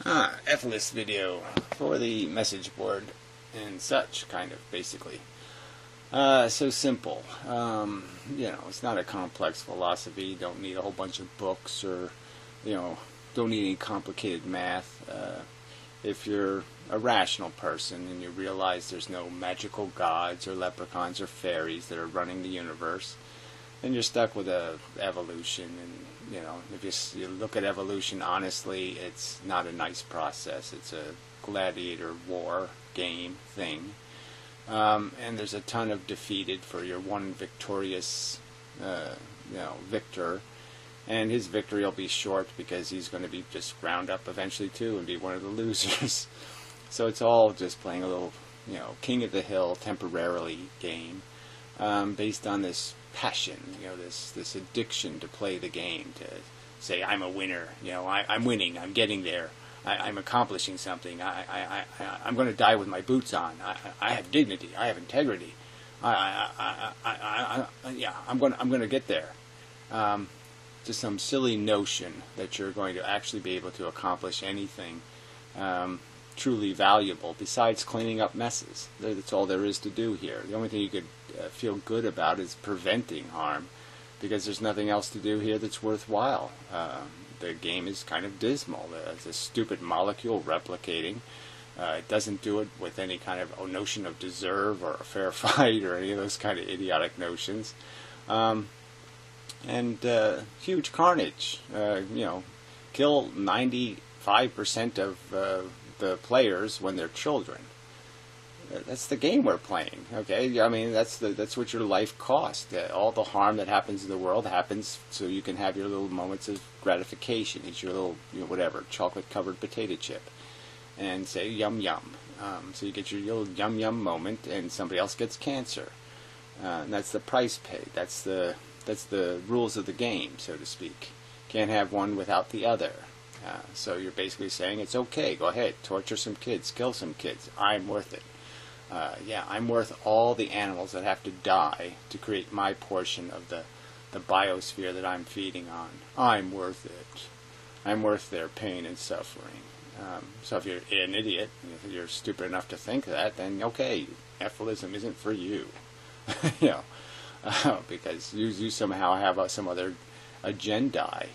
Efilism video for the message board and such, kind of, basically. So simple. It's not a complex philosophy. You don't need a whole bunch of books or, don't need any complicated math. If you're a rational person and you realize there's no magical gods or leprechauns or fairies that are running the universe, then you're stuck with evolution. And if you look at evolution honestly, it's not a nice process. It's a gladiator war game thing, and there's a ton of defeated for your one victorious victor, and his victory will be short because he's going to be just ground up eventually too and be one of the losers. So it's all just playing a little king of the hill temporarily game, based on this passion, this addiction to play the game, to say I'm a winner, I'm winning, I'm getting there, I'm accomplishing something, I'm going to die with my boots on, I have dignity, I have integrity, I'm going to get there. Just some silly notion that you're going to actually be able to accomplish anything truly valuable besides cleaning up messes. That's all there is to do here. The only thing you could feel good about is preventing harm, because there's nothing else to do here that's worthwhile. The game is kind of dismal. It's a stupid molecule replicating. It doesn't do it with any kind of notion of deserve or a fair fight or any of those kind of idiotic notions. Huge carnage. Kill 95% of the players when they're children. That's the game we're playing, okay? I mean, that's what your life costs. All the harm that happens in the world happens so you can have your little moments of gratification. Eat your little, whatever, chocolate-covered potato chip, and say yum yum. So you get your little yum yum moment, and somebody else gets cancer. And that's the price paid. That's the rules of the game, so to speak. Can't have one without the other. So you're basically saying it's okay. Go ahead, torture some kids, kill some kids. I'm worth it. I'm worth all the animals that have to die to create my portion of the biosphere that I'm feeding on. I'm worth it. I'm worth their pain and suffering. So if you're an idiot, if you're stupid enough to think that, then okay, Efilism isn't for you. Because you somehow have some other agenda,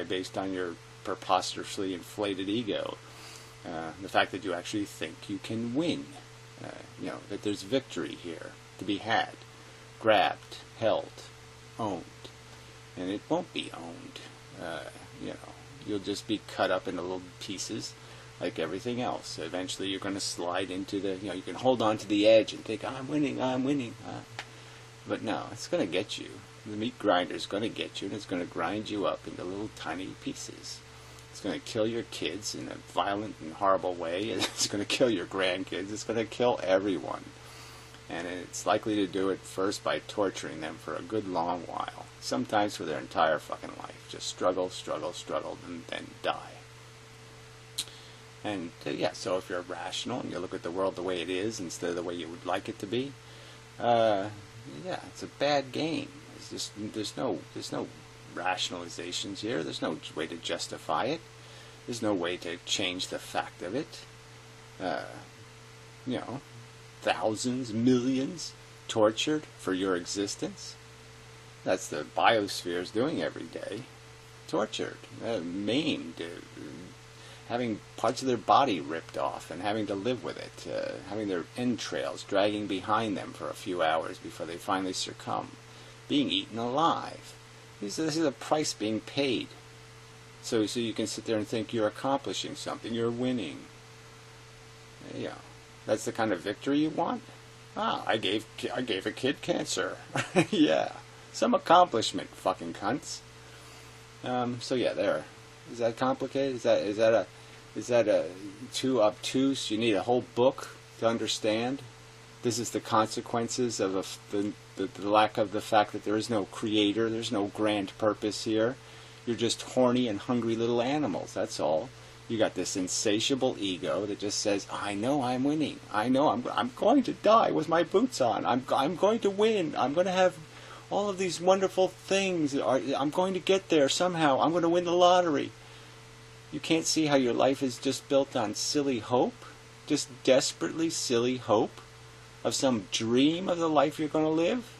based on your preposterously inflated ego. The fact that you actually think you can win. That there's victory here to be had, grabbed, held, owned. And it won't be owned. You'll just be cut up into little pieces like everything else. Eventually you're going to slide into you can hold on to the edge and think, I'm winning. But no, it's going to get you. The meat grinder is going to get you, and it's going to grind you up into little tiny pieces. It's going to kill your kids in a violent and horrible way, and it's going to kill your grandkids. It's going to kill everyone. And it's likely to do it first by torturing them for a good long while, sometimes for their entire fucking life. Just struggle, and then die. And so if you're rational and you look at the world the way it is instead of the way you would like it to be, it's a bad game. There's no rationalizations here. There's no way to justify it. There's no way to change the fact of it. Thousands, millions tortured for your existence. That's the biosphere's doing every day. Tortured, maimed, having parts of their body ripped off and having to live with it, having their entrails dragging behind them for a few hours before they finally succumb, being eaten alive. This is a price being paid. So you can sit there and think you're accomplishing something, you're winning. That's the kind of victory you want? I gave a kid cancer. Yeah, some accomplishment, fucking cunts. There. Is that complicated? Is that too obtuse? You need a whole book to understand? This is the consequences of the lack of the fact that there is no creator, there's no grand purpose here. You're just horny and hungry little animals, that's all. You got this insatiable ego that just says, I know I'm winning. I know I'm going to die with my boots on. I'm going to win. I'm going to have all of these wonderful things. I'm going to get there somehow. I'm going to win the lottery. You can't see how your life is just built on silly hope? Just desperately silly hope of some dream of the life you're going to live?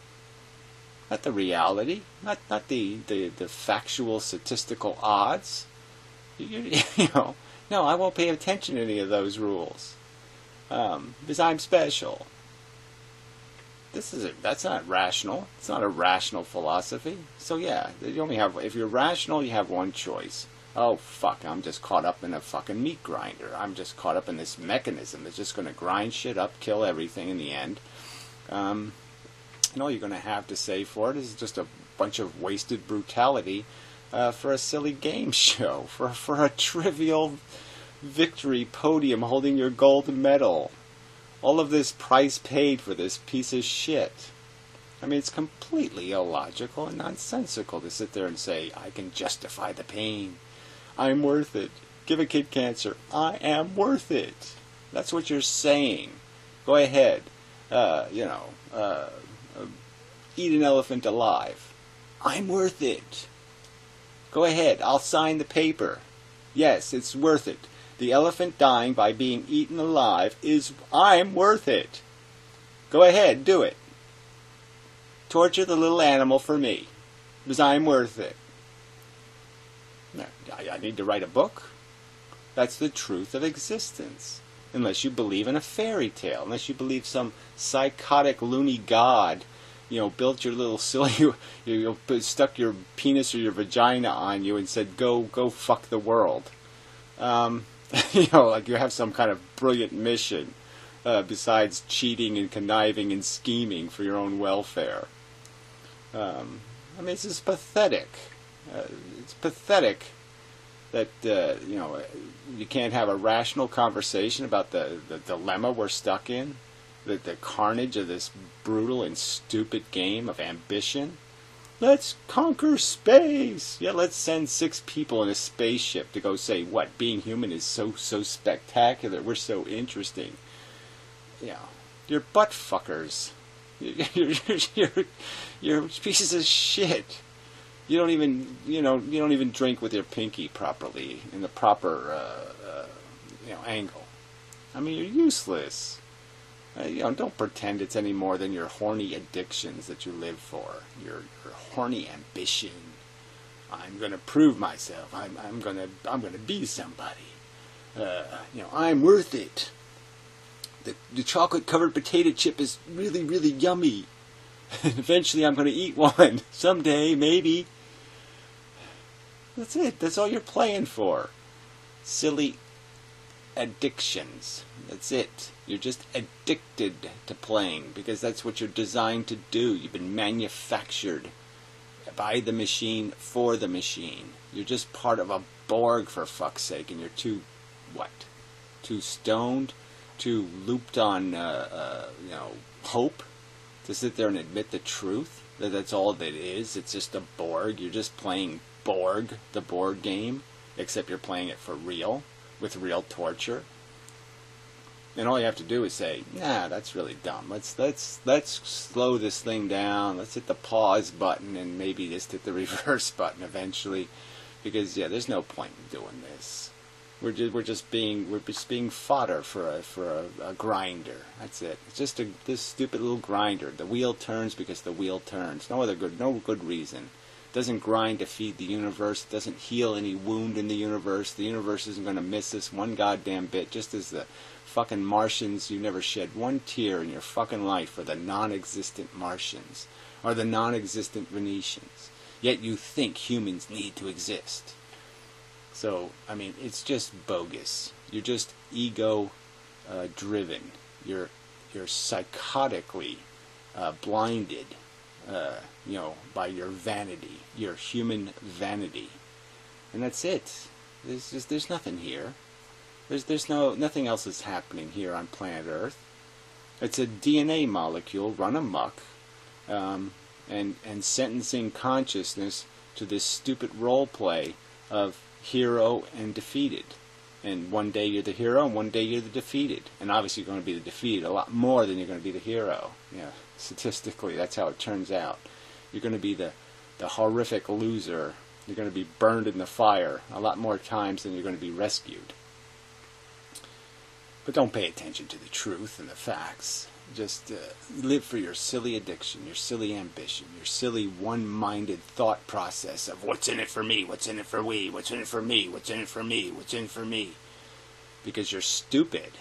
Not the reality, not the factual statistical odds. No, I won't pay attention to any of those rules. Because I'm special. That's not rational. It's not a rational philosophy. So yeah, if you're rational, you have one choice. Oh fuck, I'm just caught up in a fucking meat grinder. I'm just caught up in this mechanism that's just going to grind shit up, kill everything in the end. And all you're going to have to say for it is just a bunch of wasted brutality for a silly game show, for a trivial victory podium holding your gold medal. All of this price paid for this piece of shit. I mean, it's completely illogical and nonsensical to sit there and say, I can justify the pain. I'm worth it. Give a kid cancer. I am worth it. That's what you're saying. Go ahead. Eat an elephant alive. I'm worth it. Go ahead. I'll sign the paper. Yes, it's worth it. The elephant dying by being eaten alive I'm worth it. Go ahead, do it. Torture the little animal for me, because I'm worth it. I need to write a book? That's the truth of existence. Unless you believe in a fairy tale, unless you believe some psychotic loony god, built your little silly, stuck your penis or your vagina on you and said, go fuck the world. Like you have some kind of brilliant mission besides cheating and conniving and scheming for your own welfare. This is pathetic. It's pathetic that you can't have a rational conversation about the dilemma we're stuck in, the carnage of this brutal and stupid game of ambition. Let's conquer space! Yeah, let's send 6 people in a spaceship to go say, what, being human is so spectacular, we're so interesting. You're butt fuckers. You're pieces of shit. You don't even drink with your pinky properly, in the proper, angle. I mean, you're useless. Don't pretend it's any more than your horny addictions that you live for. Your horny ambition. I'm gonna prove myself. I'm gonna be somebody. I'm worth it. The chocolate covered potato chip is really, really yummy. And eventually I'm gonna eat one. Someday, maybe. That's it. That's all you're playing for. Silly addictions. That's it. You're just addicted to playing because that's what you're designed to do. You've been manufactured by the machine for the machine. You're just part of a Borg, for fuck's sake, and you're too stoned, too looped on hope to sit there and admit the truth that that's all that it is. It's just a Borg. You're just playing Borg, the board game, except you're playing it for real, with real torture. And all you have to do is say, nah, that's really dumb. Let's slow this thing down. Let's hit the pause button and maybe just hit the reverse button eventually, because there's no point in doing this. We're just being fodder for a grinder. That's it. It's just this stupid little grinder. The wheel turns because the wheel turns. No good reason. It doesn't grind to feed the universe. It doesn't heal any wound in the universe. The universe isn't going to miss us one goddamn bit. Just as the fucking Martians, you never shed one tear in your fucking life for the non-existent Martians or the non-existent Venetians. Yet you think humans need to exist. So, it's just bogus. You're just ego-driven. You're psychotically blinded, by your vanity, your human vanity, and that's it. There's nothing here. Nothing else is happening here on planet Earth. It's a DNA molecule run amok, and sentencing consciousness to this stupid role play of hero and defeated. And one day you're the hero, and one day you're the defeated. And obviously you're going to be the defeated a lot more than you're going to be the hero. Statistically, that's how it turns out. You're going to be the horrific loser, You're going to be burned in the fire a lot more times than you're going to be rescued. But don't pay attention to the truth and the facts. Just live for your silly addiction, your silly ambition, your silly one-minded thought process of what's in it for me, what's in it for we, what's in it for me, what's in it for me, what's in it for me. Because you're stupid.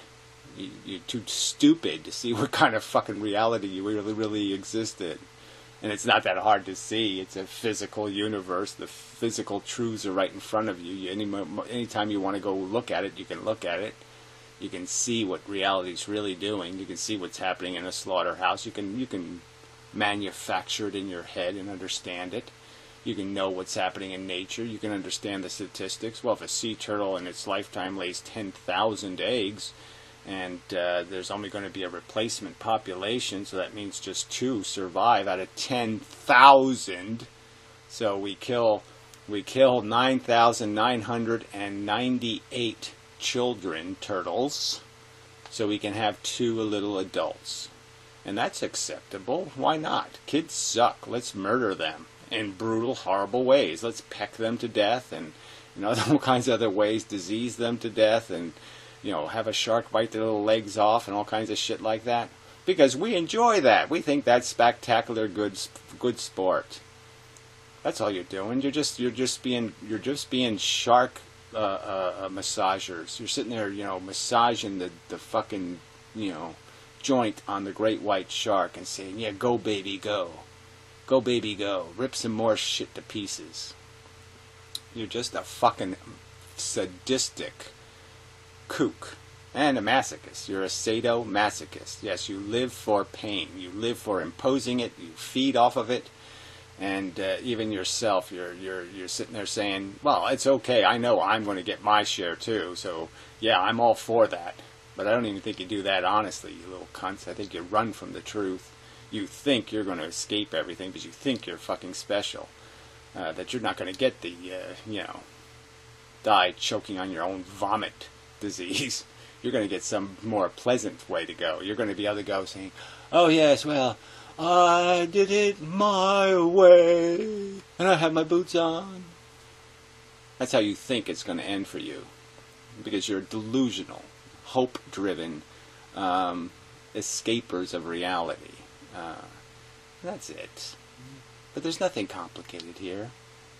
You're too stupid to see what kind of fucking reality you really exist in. And it's not that hard to see. It's a physical universe. The physical truths are right in front of you. Anytime you want to go look at it, you can look at it. You can see what reality's really doing. You can see what's happening in a slaughterhouse. You can manufacture it in your head and understand it. You can know what's happening in nature. You can understand the statistics. Well, if a sea turtle in its lifetime lays 10,000 eggs, and there's only going to be a replacement population, so that means just 2 survive out of 10,000. So we kill 9,998 children turtles, so we can have 2 little adults. And that's acceptable. Why not? Kids suck. Let's murder them in brutal, horrible ways. Let's peck them to death, and all kinds of other ways, disease them to death, and have a shark bite their little legs off and all kinds of shit like that. Because we enjoy that. We think that's spectacular good sport. That's all you're doing. You're just being shark massagers. You're sitting there, massaging the fucking, joint on the great white shark and saying, yeah, go baby, go. Go baby, go. Rip some more shit to pieces. You're just a fucking sadistic kook and a masochist. You're a sadomasochist. Yes, you live for pain. You live for imposing it. You feed off of it. And even yourself, you're sitting there saying, well, it's okay. I know I'm going to get my share too. So, yeah, I'm all for that. But I don't even think you do that honestly, you little cunts. I think you run from the truth. You think you're going to escape everything because you think you're fucking special. That you're not going to get the, die choking on your own vomit disease. You're going to get some more pleasant way to go. You're going to be able to go saying, oh, yes, well, I did it my way, and I have my boots on. That's how you think it's going to end for you. Because you're delusional, hope-driven escapers of reality. That's it. But there's nothing complicated here.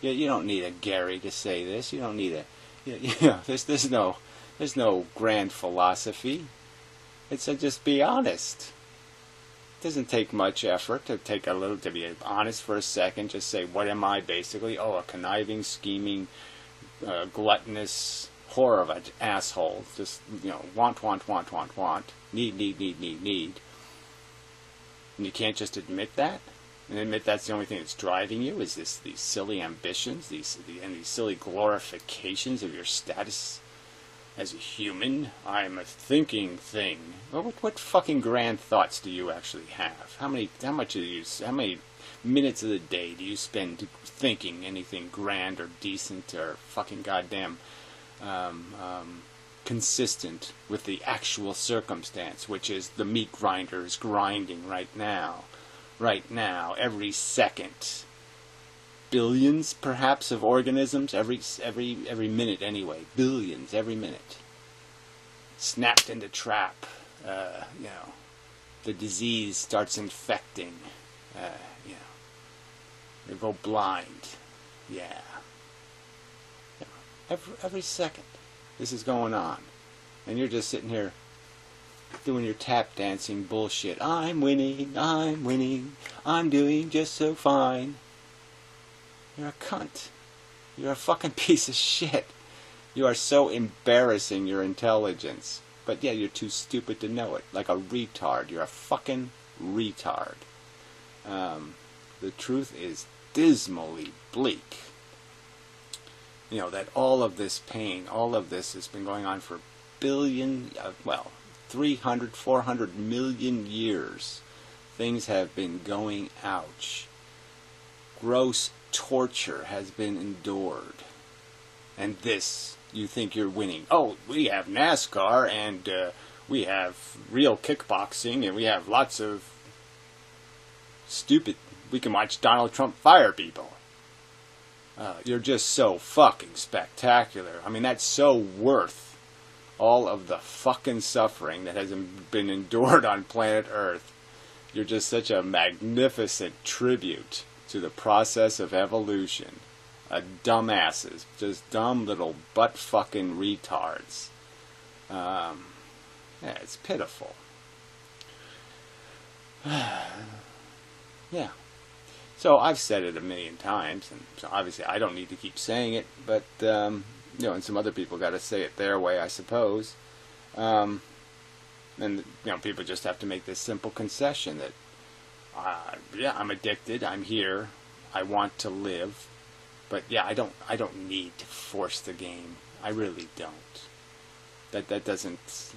You don't need a Gary to say this. You don't need there's no grand philosophy. It's just be honest. It doesn't take much effort to be honest for a second. Just say, what am I basically? Oh, a conniving, scheming, gluttonous whore of an asshole. Just, want. Need. And you can't just admit that? And admit that's the only thing that's driving you? Is these silly ambitions, these silly glorifications of your status as a human? I'm a thinking thing. Well, what fucking grand thoughts do you actually have? How many minutes of the day do you spend thinking anything grand or decent or fucking goddamn consistent with the actual circumstance, which is the meat grinder is grinding right now, every second. Billions, perhaps, of organisms every minute anyway. Billions every minute. Snapped into trap. The disease starts infecting. They go blind. Yeah. Every second, this is going on, and you're just sitting here doing your tap dancing bullshit. I'm winning. I'm doing just so fine. You're a cunt. You're a fucking piece of shit. You are so embarrassing, your intelligence. But yeah, you're too stupid to know it. Like a retard. You're a fucking retard. The truth is dismally bleak. That all of this pain, all of this has been going on for 300, 400 million years. Things have been going, ouch. Gross torture has been endured. And this, you think you're winning. Oh, we have NASCAR, and we have real kickboxing, and we have lots of stupid... We can watch Donald Trump fire people. You're just so fucking spectacular. I mean, that's so worth all of the fucking suffering that has been endured on planet Earth. You're just such a magnificent tribute to the process of evolution. Dumbasses. Just dumb little butt-fucking retards. Yeah, it's pitiful. Yeah. So I've said it a million times, and so obviously I don't need to keep saying it, but, and some other people got to say it their way, I suppose. And, people just have to make this simple concession that, yeah, I'm addicted, I'm here, I want to live, but yeah, I don't need to force the game. I really don't. That doesn't,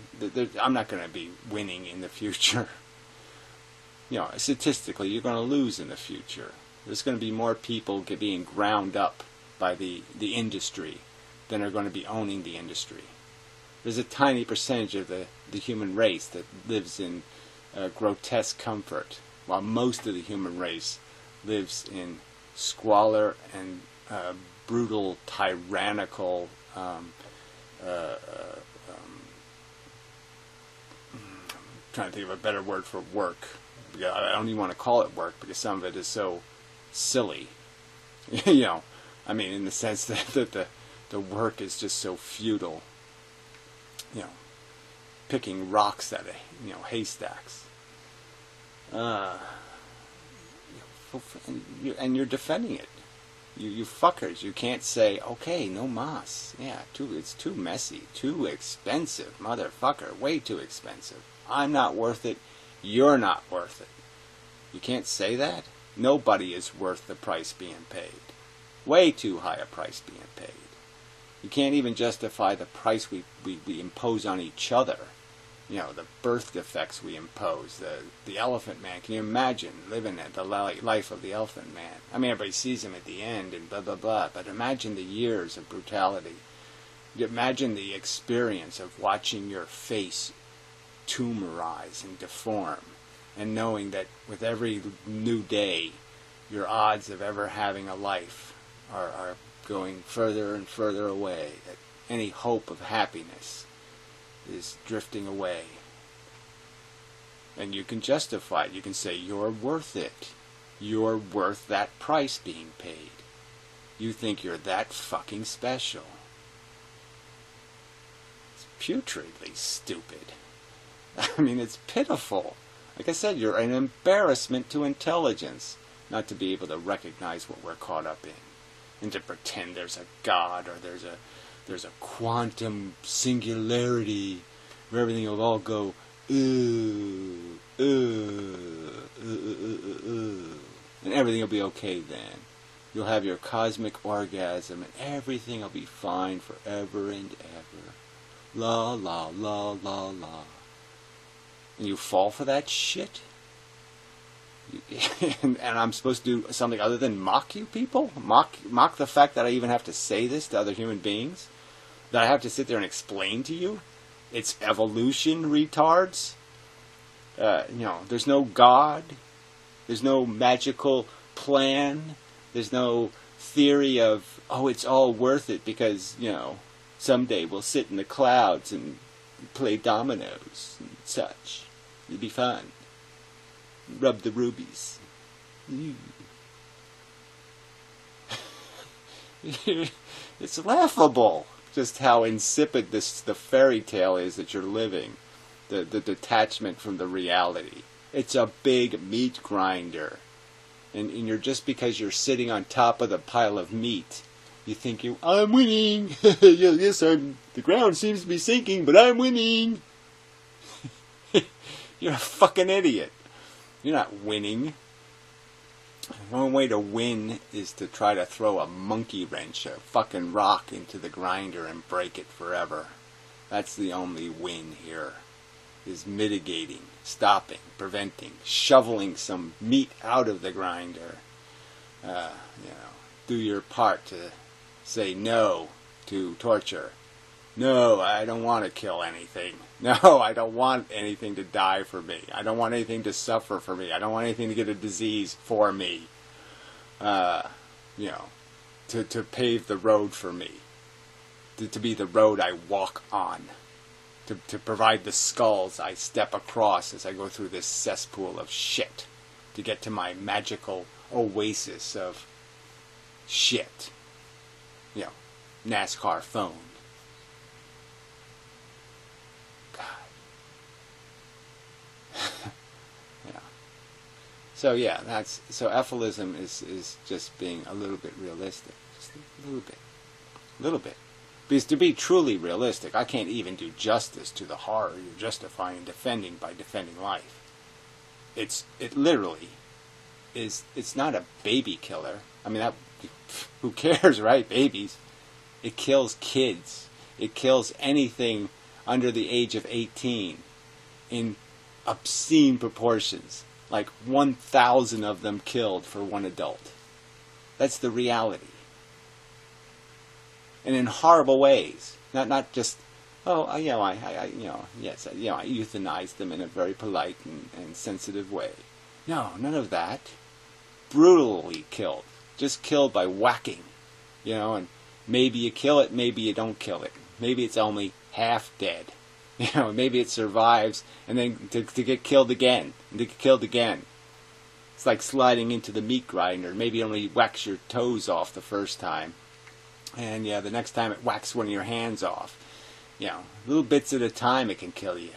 I'm not going to be winning in the future. Statistically, you're going to lose in the future. There's going to be more people being ground up by the industry than are going to be owning the industry. There's a tiny percentage of the human race that lives in grotesque comfort, while most of the human race lives in squalor and brutal, tyrannical, trying to think of a better word for work. I don't even want to call it work because some of it is so silly. I mean, in the sense that the work is just so futile. Picking rocks out of haystacks. And you're defending it. You fuckers. You can't say, okay, no mas. Yeah, it's too messy, too expensive, motherfucker, way too expensive. I'm not worth it. You're not worth it. You can't say that. Nobody is worth the price being paid. Way too high a price being paid. You can't even justify the price we impose on each other. The birth defects we impose. The elephant man. Can you imagine living the life of the elephant man? I mean, everybody sees him at the end and blah, blah, blah. But imagine the years of brutality. Imagine the experience of watching your face tumorize and deform, and knowing that with every new day, your odds of ever having a life are going further and further away. That any hope of happiness is drifting away. And you can justify it. You can say, you're worth it. You're worth that price being paid. You think you're that fucking special. It's putridly stupid. I mean, it's pitiful. Like I said, you're an embarrassment to intelligence not to be able to recognize what we're caught up in, and to pretend there's a God or there's a quantum singularity where everything will all go and everything will be okay then. You'll have your cosmic orgasm and everything will be fine forever and ever. La la la la la. And you fall for that shit? And I'm supposed to do something other than mock you people? Mock the fact that I even have to say this to other human beings? That I have to sit there and explain to you? It's evolution, retards? There's no God. There's no magical plan. There's no theory of, it's all worth it because, someday we'll sit in the clouds and play dominoes and such. It'd be fun. Rub the rubies. It's laughable just how insipid the fairy tale is that you're living. The detachment from the reality. It's a big meat grinder. And you're just because you're sitting on top of the pile of meat, you think I'm winning. Yes, the ground seems to be sinking, but I'm winning. You're a fucking idiot. You're not winning. The only way to win is to try to throw a monkey wrench, a fucking rock into the grinder and break it forever. That's the only win here. Is mitigating, stopping, preventing, shoveling some meat out of the grinder. Do your part to say no to torture. No, I don't want to kill anything. No, I don't want anything to die for me. I don't want anything to suffer for me. I don't want anything to get a disease for me. to pave the road for me, to be the road I walk on, to provide the skulls I step across as I go through this cesspool of shit, to get to my magical oasis of shit. You know, NASCAR phone. God. Yeah. So yeah, so Efilism is just being a little bit realistic. Just a little bit. A little bit. Because to be truly realistic, I can't even do justice to the horror you're justifying and defending by defending life. It literally is, it's not a baby killer. I mean, who cares, right? Babies. It kills kids. It kills anything under the age of 18 in obscene proportions. Like 1,000 of them killed for one adult. That's the reality. And in horrible ways. Not just, oh, you know, I euthanized them in a very polite and sensitive way. No, none of that. Brutally killed. Just killed by whacking. You know, and maybe you kill it, maybe you don't kill it. Maybe it's only half dead. You know, maybe it survives and then to get killed again. And to get killed again. It's like sliding into the meat grinder. Maybe you only whacks your toes off the first time. And yeah, the next time it whacks one of your hands off. You know, little bits at a time it can kill you.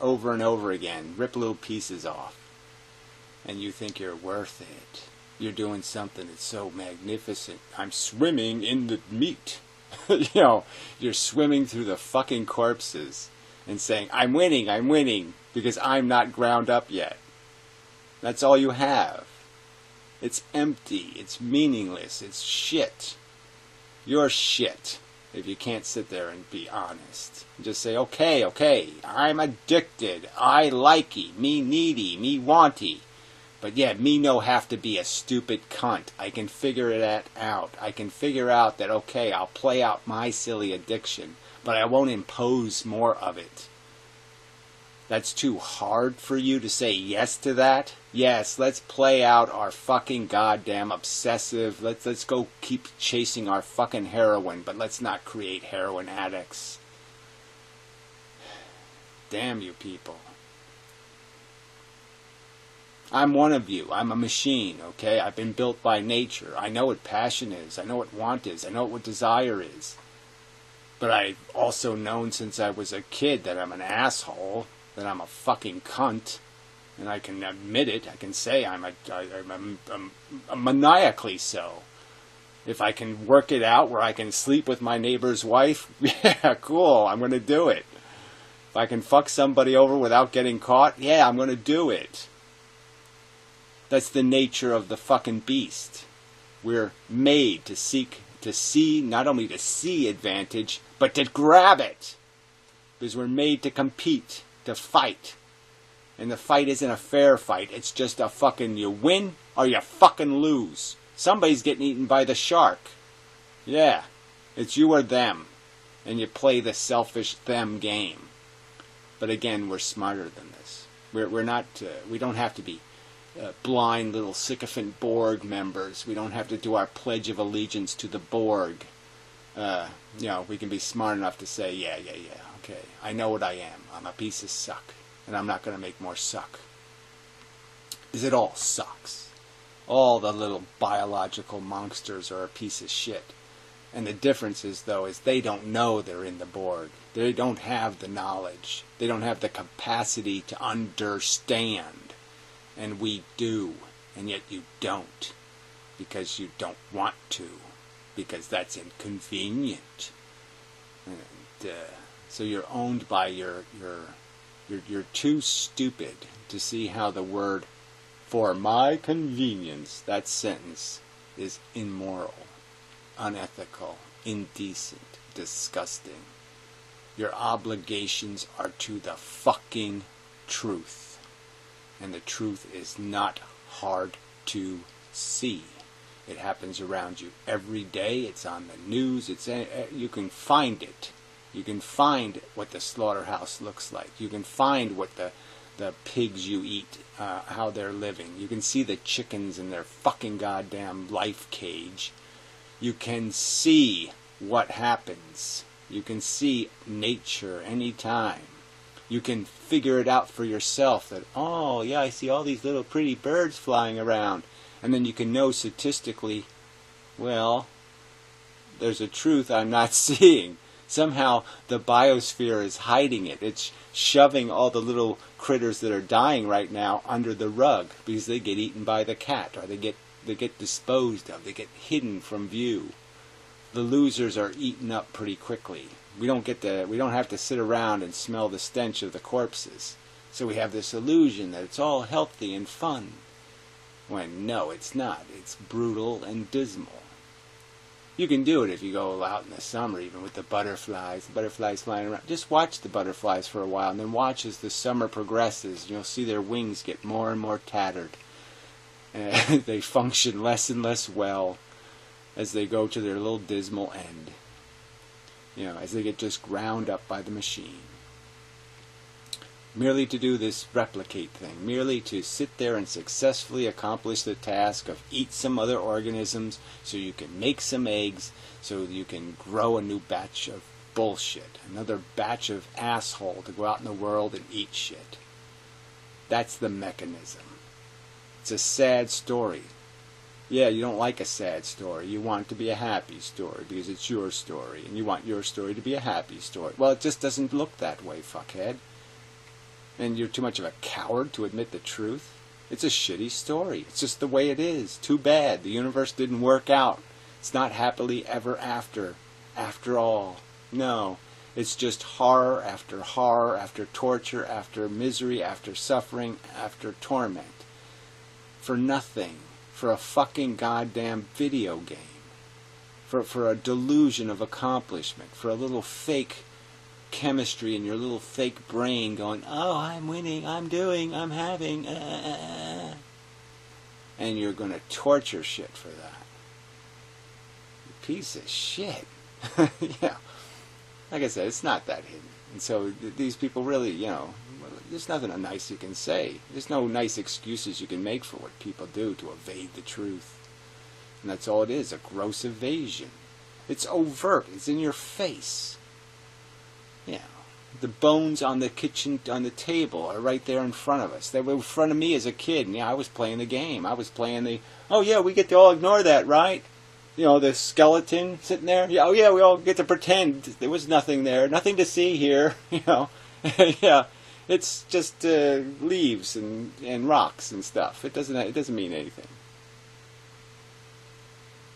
Over and over again. Rip little pieces off. And you think you're worth it. You're doing something that's so magnificent. I'm swimming in the meat. You know, you're swimming through the fucking corpses and saying, I'm winning, because I'm not ground up yet. That's all you have. It's empty. It's meaningless. It's shit. You're shit if you can't sit there and be honest. Just say, okay, I'm addicted. I likey. Me needy. Me wanty. But yeah, me no have to be a stupid cunt. I can figure it out. I can figure out that, okay, I'll play out my silly addiction, but I won't impose more of it. That's too hard for you to say yes to that? Yes, let's play out our fucking goddamn obsessive, let's go keep chasing our fucking heroin, but let's not create heroin addicts. Damn you people. I'm one of you. I'm a machine, okay? I've been built by nature. I know what passion is. I know what want is. I know what desire is. But I've also known since I was a kid that I'm an asshole, that I'm a fucking cunt, and I can admit it. I can say I'm maniacally so. If I can work it out where I can sleep with my neighbor's wife, yeah, cool, I'm going to do it. If I can fuck somebody over without getting caught, yeah, I'm going to do it. That's the nature of the fucking beast. We're made to see, not only to see advantage, but to grab it. Because we're made to compete, to fight. And the fight isn't a fair fight. It's just a fucking, you win or you fucking lose. Somebody's getting eaten by the shark. Yeah, it's you or them. And you play the selfish them game. But again, we're smarter than this. We're not, we don't have to be blind little sycophant Borg members. We don't have to do our pledge of allegiance to the Borg. You know, we can be smart enough to say, yeah, okay, I know what I am. I'm a piece of suck, and I'm not going to make more suck. Because it all sucks. All the little biological monsters are a piece of shit. And the difference is, though, is they don't know they're in the Borg. They don't have the knowledge. They don't have the capacity to understand. And we do, and yet you don't, because you don't want to, because that's inconvenient. And so you're owned by you're too stupid to see how the word "for my convenience," that sentence, is immoral, unethical, indecent, disgusting. Your obligations are to the fucking truth. And the truth is not hard to see. It happens around you every day. It's on the news. You can find it. You can find what the slaughterhouse looks like. You can find what the pigs you eat, how they're living. You can see the chickens in their fucking goddamn life cage. You can see what happens. You can see nature anytime. You can figure it out for yourself that, oh, yeah, I see all these little pretty birds flying around. And then you can know statistically, well, there's a truth I'm not seeing. Somehow the biosphere is hiding it. It's shoving all the little critters that are dying right now under the rug because they get eaten by the cat, or they get disposed of. They get hidden from view. The losers are eaten up pretty quickly. We don't have to sit around and smell the stench of the corpses. So we have this illusion that it's all healthy and fun. When no, it's not. It's brutal and dismal. You can do it if you go out in the summer, even with the butterflies flying around. Just watch the butterflies for a while, and then watch as the summer progresses. You'll see their wings get more and more tattered. And they function less and less well as they go to their little dismal end. As they get just ground up by the machine. Merely to do this replicate thing, merely to sit there and successfully accomplish the task of eat some other organisms so you can make some eggs, so you can grow a new batch of bullshit, another batch of asshole to go out in the world and eat shit. That's the mechanism. It's a sad story. Yeah, you don't like a sad story. You want it to be a happy story because it's your story, and you want your story to be a happy story. Well, it just doesn't look that way, fuckhead. And you're too much of a coward to admit the truth. It's a shitty story. It's just the way it is. Too bad. The universe didn't work out. It's not happily ever after all. No. It's just horror after torture, after misery, after suffering, after torment. For nothing. For a fucking goddamn video game. For a delusion of accomplishment. For a little fake chemistry in your little fake brain going, oh, I'm winning, I'm doing, I'm having, And you're going to torture shit for that. You piece of shit. Yeah. Like I said, it's not that hidden. And so these people really, there's nothing nice you can say. There's no nice excuses you can make for what people do to evade the truth. And that's all it is, a gross evasion. It's overt. It's in your face. Yeah, the bones on the table are right there in front of us. They were in front of me as a kid, and I was playing the game. I was playing oh yeah, we get to all ignore that, right? The skeleton sitting there. Yeah, oh yeah, we all get to pretend there was nothing there, nothing to see here, Yeah, it's just leaves and rocks and stuff. It doesn't mean anything.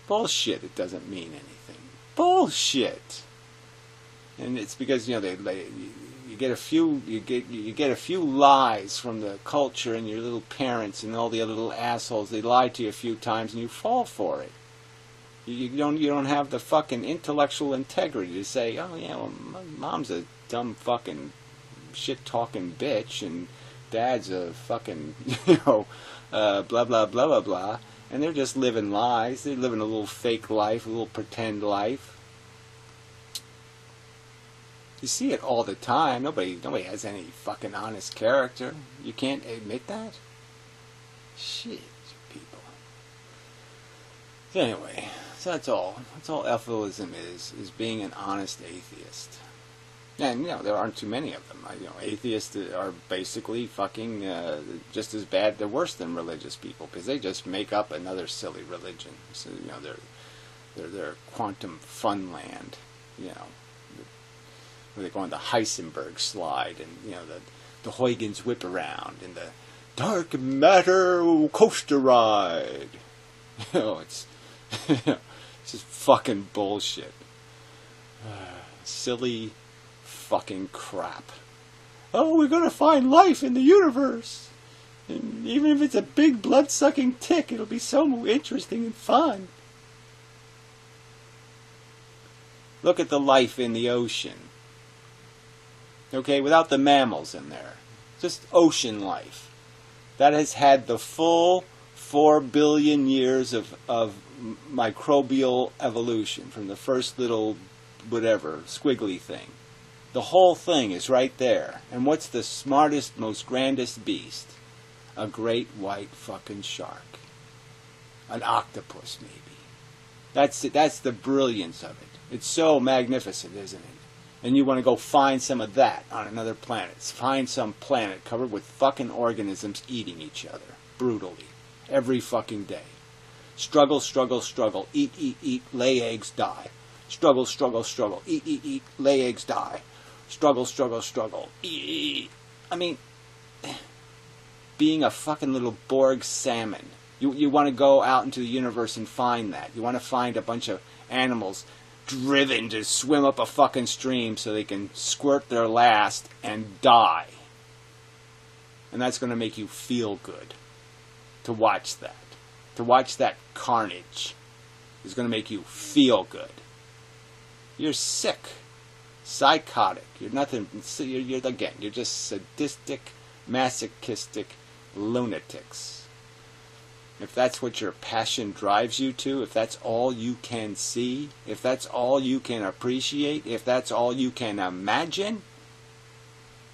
Bullshit, it doesn't mean anything. Bullshit. And it's because you get a few lies from the culture and your little parents and all the other little assholes. They lie to you a few times and you fall for it. You don't have the fucking intellectual integrity to say, oh yeah, well, my mom's a dumb fucking shit talking bitch and dad's a fucking blah blah blah blah blah, and they're just living lies. They're living a little fake life, a little pretend life. You see it all the time. Nobody has any fucking honest character. You can't admit that? Shit, people. So anyway, that's all. That's all Efilism is being an honest atheist. And, there aren't too many of them. Atheists are basically fucking just as bad, they're worse than religious people, because they just make up another silly religion. So, they're quantum funland, where they go on the Heisenberg slide and, the Huygens whip around and the dark matter coaster ride. It's just fucking bullshit. Silly fucking crap. Oh, we're gonna find life in the universe. And even if it's a big blood-sucking tick, it'll be so interesting and fun. Look at the life in the ocean. Okay, without the mammals in there. Just ocean life. That has had the full 4 billion years of microbial evolution from the first little whatever, squiggly thing. The whole thing is right there. And what's the smartest, most grandest beast? A great white fucking shark. An octopus, maybe. That's it. That's the brilliance of it. It's so magnificent, isn't it? And you want to go find some of that on another planet. Find some planet covered with fucking organisms eating each other brutally every fucking day. Struggle, struggle, struggle. Eat, eat, eat. Lay eggs, die. Struggle, struggle, struggle. Eat, eat, eat. Lay eggs, die. Struggle, struggle, struggle. Eat, eat, eat. I mean, being a fucking little Borg salmon. You want to go out into the universe and find that. You want to find a bunch of animals driven to swim up a fucking stream so they can squirt their last and die. And that's going to make you feel good to watch that. To watch that carnage is going to make you feel good. You're sick, psychotic. You're nothing. You're just sadistic, masochistic lunatics. If that's what your passion drives you to, if that's all you can see, if that's all you can appreciate, if that's all you can imagine,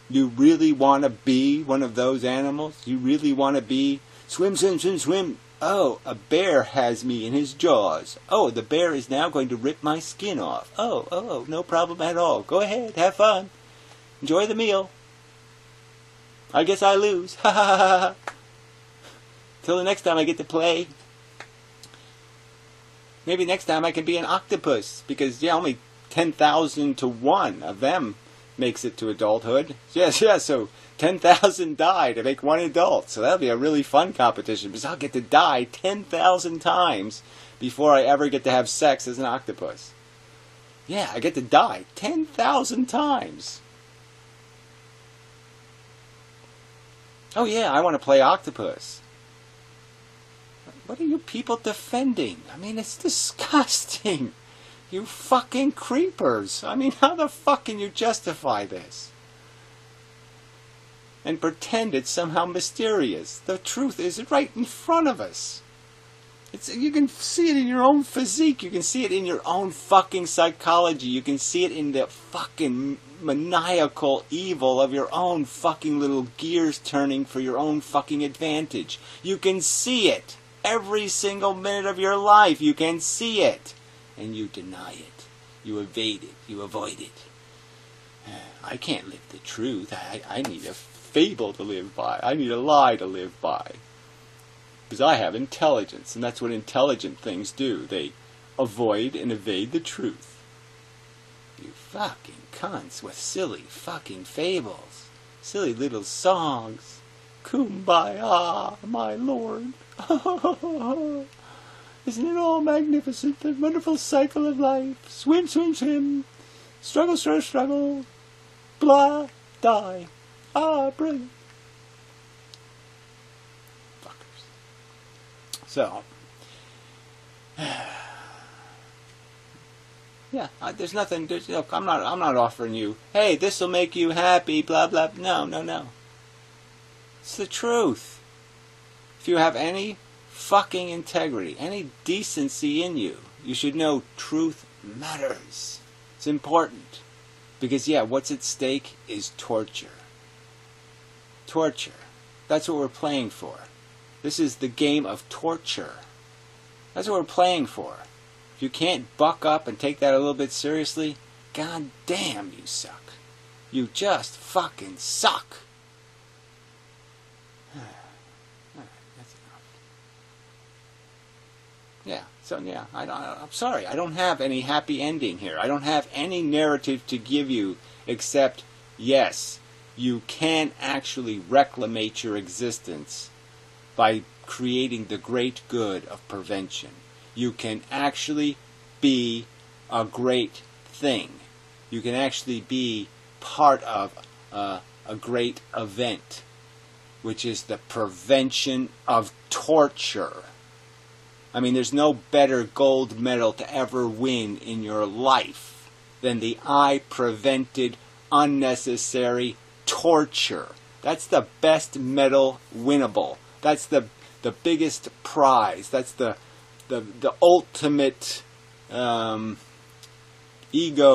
you really want to be one of those animals? You really want to be swim, swim, swim, swim. Oh, a bear has me in his jaws. Oh, the bear is now going to rip my skin off. Oh, no problem at all. Go ahead, have fun. Enjoy the meal. I guess I lose. Ha ha ha ha. Till the next time I get to play. Maybe next time I can be an octopus. Because, yeah, only 10,000 to 1 of them makes it to adulthood. Yes, so 10,000 die to make one adult. So that'll be a really fun competition. Because I'll get to die 10,000 times before I ever get to have sex as an octopus. Yeah, I get to die 10,000 times. Oh yeah, I want to play octopus. What are you people defending? I mean, it's disgusting. You fucking creepers. I mean, how the fuck can you justify this? And pretend it's somehow mysterious. The truth is right in front of us. You can see it in your own physique. You can see it in your own fucking psychology. You can see it in the fucking maniacal evil of your own fucking little gears turning for your own fucking advantage. You can see it. Every single minute of your life, you can see it. And you deny it. You evade it. You avoid it. I can't live the truth. I need a fable to live by. I need a lie to live by. Because I have intelligence, and that's what intelligent things do. They avoid and evade the truth. You fucking cunts with silly fucking fables. Silly little songs. Kumbaya, my lord. Isn't it all magnificent, the wonderful cycle of life? Swim, swim, swim. Struggle, struggle, struggle. Blah, die. Ah, brilliant. Fuckers. So, yeah, there's nothing. Look, I'm not offering you. Hey, this will make you happy. Blah blah. No. It's the truth. If you have any fucking integrity, any decency in you, you should know truth matters. It's important. Because, yeah, what's at stake is torture. Torture. That's what we're playing for. This is the game of torture. That's what we're playing for. If you can't buck up and take that a little bit seriously, god damn, you suck. You just fucking suck. Yeah, so yeah, I'm sorry. I don't have any happy ending here. I don't have any narrative to give you except, yes, you can actually reclamate your existence by creating the great good of prevention. You can actually be a great thing. You can actually be part of a great event, which is the prevention of torture. I mean, there's no better gold medal to ever win in your life than the I prevented unnecessary torture. That's the best medal winnable. That's the biggest prize. That's the ultimate ego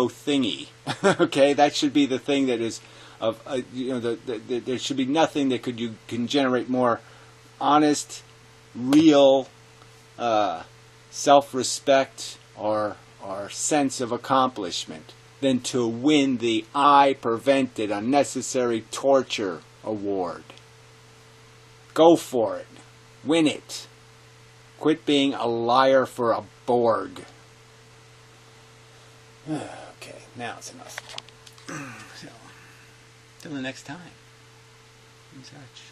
thingy. Okay, that should be the thing that is of there should be nothing that can generate more honest, real, self-respect or sense of accomplishment than to win the I prevented unnecessary torture award. Go for it. Win it. Quit being a liar for a Borg. Okay, now it's enough. So, till the next time. In touch.